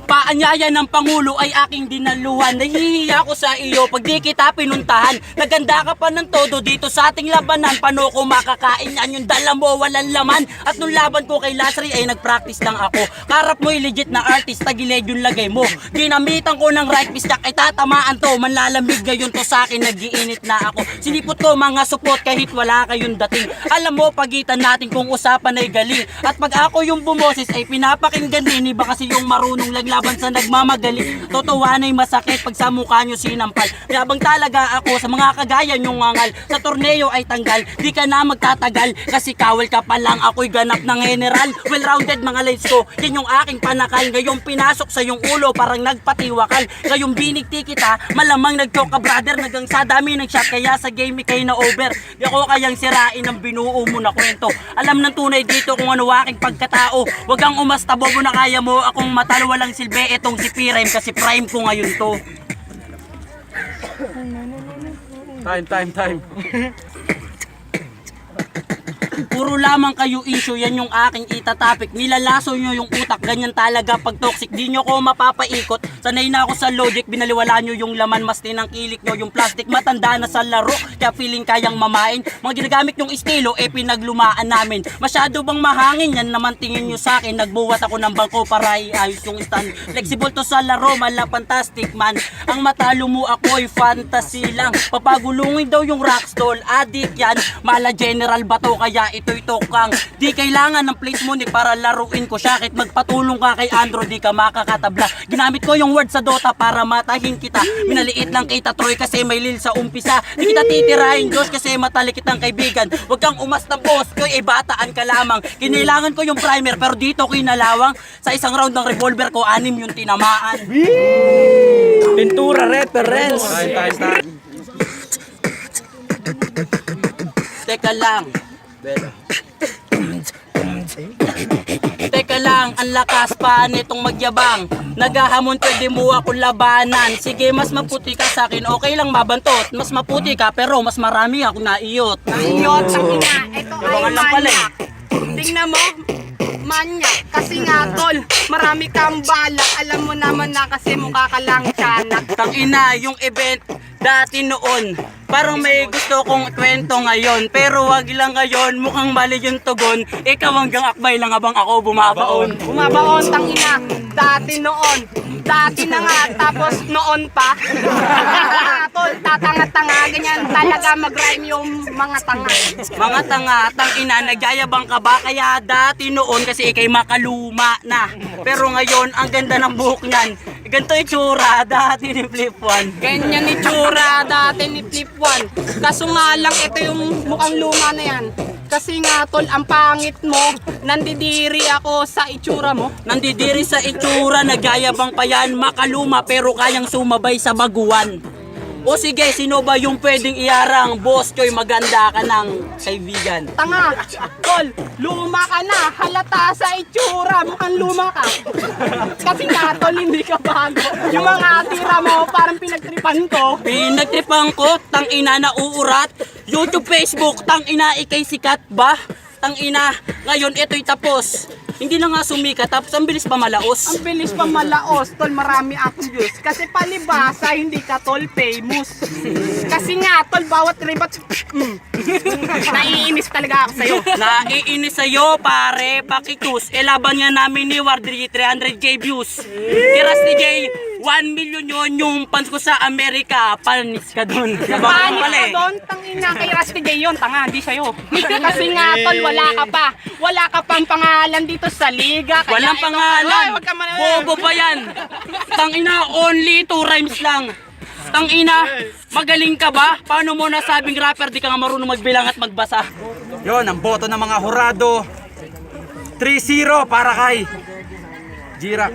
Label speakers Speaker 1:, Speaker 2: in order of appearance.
Speaker 1: Paanyaya ng Pangulo ay aking dinaluhan. Nahihiya ako sa iyo pag di kita pinuntahan. Naganda ka pa ng todo dito sa ating labanan. Paano ko makakain yan? Yung dala mo walang laman. At nung laban ko kay Lasri ay nagpractice lang ako. Karap mo'y legit na artist, tagilid yung lagay mo. Ginamitan ko ng right fist jack ay tatamaan to. Manlalamig ngayon to sa akin, nag-iinit na ako. Sinipot ko mga support kahit wala kayong dating. Alam mo pagitan natin kung usapan ay galing. At pag ako yung bumoses ay pinapakinggan din. Iba kasi yung marunong lang laban sa nagmamagali. Totoo na'y masakit pag sa mukha nyo sinampal. Yabang talaga ako sa mga kagaya nyong ngangal. Sa torneo ay tanggal, di ka na magtatagal. Kasi kawal ka pa lang, ako'y ganap ng general. Well-rounded mga lines ko, yan yung aking panakal. Ngayong pinasok sa yung ulo, parang nagpatiwakal. Ngayong binigti kita, malamang nag-talk ka brother. Nagang sa dami ng shot, kaya sa game ikay na over. Di ako kayang sirain ang binuo mo na kwento. Alam ng tunay dito kung ano aking pagkatao. Huwag kang umasta, bobo na kaya mo akong matalo, walang silbi etong si P-Rhyme kasi prime ko ngayon to.
Speaker 2: Time.
Speaker 1: Puro lamang kayo issue, yan yung aking itatopic. Nilalaso nyo yung utak, ganyan talaga pag toxic. Di nyo ko mapapaikot, sanay na ako sa logic. Binaliwala nyo yung laman, mas tinangkilik nyo yung plastic. Matanda na sa laro, kaya feeling kayang mamain. Mga ginagamit yung estilo, pinaglumaan namin. Masyado bang mahangin, yan naman tingin nyo sa akin. Nagbuwat ako ng bangko para iayos yung stand. Flexible to sa laro, mala fantastic man. Ang matalo mo ako'y fantasy lang. Papagulungin daw yung rockstall, addict yan. Mala general bato, kaya ito'y tokang. Di kailangan ng plate money para laruin ko siya. Kahit magpatulong ka kay Andro, di ka makakatabla. Ginamit ko yung word sa Dota para matahin kita. Minaliit lang kita Troy kasi may lil sa umpisa. Di kita titirahin Diyos kasi matalik kitang kaibigan. Huwag kang umasta boss, ko bataan ka lamang. Kinailangan ko yung primer pero dito ko inalawang. Sa isang round ng revolver ko, 6 yung tinamaan.
Speaker 2: Pintura reference. Time.
Speaker 1: Teka lang. Teka lang, ang lakas pa nitong magyabang. Naghahamon, pwede mo ako labanan. Sige, mas maputi ka sa akin, okay lang mabantot. Mas maputi ka, pero mas marami ako naiyot.
Speaker 3: Naiyot, ang ina. Ito ay
Speaker 1: Abangan lang pala
Speaker 3: manyak. Tingnan mo, manyak. Kasi nga tol, marami kang balak. Alam mo naman na kasi mukha ka lang tiyanak.
Speaker 1: Tangina, yung event dati noon, parang may gusto kong kwento ngayon. Pero wag lang ngayon, mukhang mali yung tugon. Ikaw hanggang akbay lang habang ako bumabaon.
Speaker 3: Bumabaon, tangina. Dati noon. Dati na nga, tapos noon pa. Tol, tatanga-tanga. Ganyan talaga mag-rhyme yung mga tanga.
Speaker 1: Mga tanga, tangina, nagyayabang ka ba? Kaya dati noon kasi ikay makaluma na. Pero ngayon, ang ganda ng buhok niyan. Ganito itsura, dati ni Flip One.
Speaker 3: Ganyan itsura dati ni Flip One. Kaso nga lang, ito yung mukhang luma na yan. Kasi nga tol, ang pangit mo, nandidiri ako sa itsura mo.
Speaker 1: Nandidiri sa itsura, nagyayabang pa yan, makaluma pero kayang sumabay sa baguan. O sige, sino ba yung pwedeng iarang? Boss Choy, maganda ka ng kaibigan.
Speaker 3: Tanga, tol, luma ka na, halata sa itsura, mukhang luma ka. Kasi nga tol, hindi ka bago. Yung mga tira mo, parang pinagtripan ko.
Speaker 1: Pinagtripan ko, tangina na uurat. YouTube, Facebook, tangina ikay sikat ba? Tangina, ngayon ito'y tapos. Hindi na nga sumikat, tapos ang bilis pa malaos.
Speaker 3: Ang bilis pa malaos, tol, marami akong views. Kasi palibasa, hindi ka tol famous. Kasi nga, tol, bawat ribat, naiinis talaga ako sa'yo.
Speaker 1: Naiinis sa'yo, pare, pakikus. Laban nga namin ni Wardry, 300k views. Kiras ni Jay, 1 million yun yung fans ko sa Amerika. Panis ka dun.
Speaker 3: Panis ka doon, tangina kay Rusty J yun, tanga, hindi sa'yo. Kasi nga, tol, wala ka pang pangalan dito sa liga. Kaya
Speaker 1: Walang pangalan.
Speaker 3: Wag ka
Speaker 1: Bobo pa yan. Tangina, only 2 rhymes lang. Tangina, magaling ka ba? Paano mo nasabing rapper, di ka nga marunong magbilang at magbasa?
Speaker 2: Yon, ang boto ng mga hurado. 3-0 para kay G-Rax.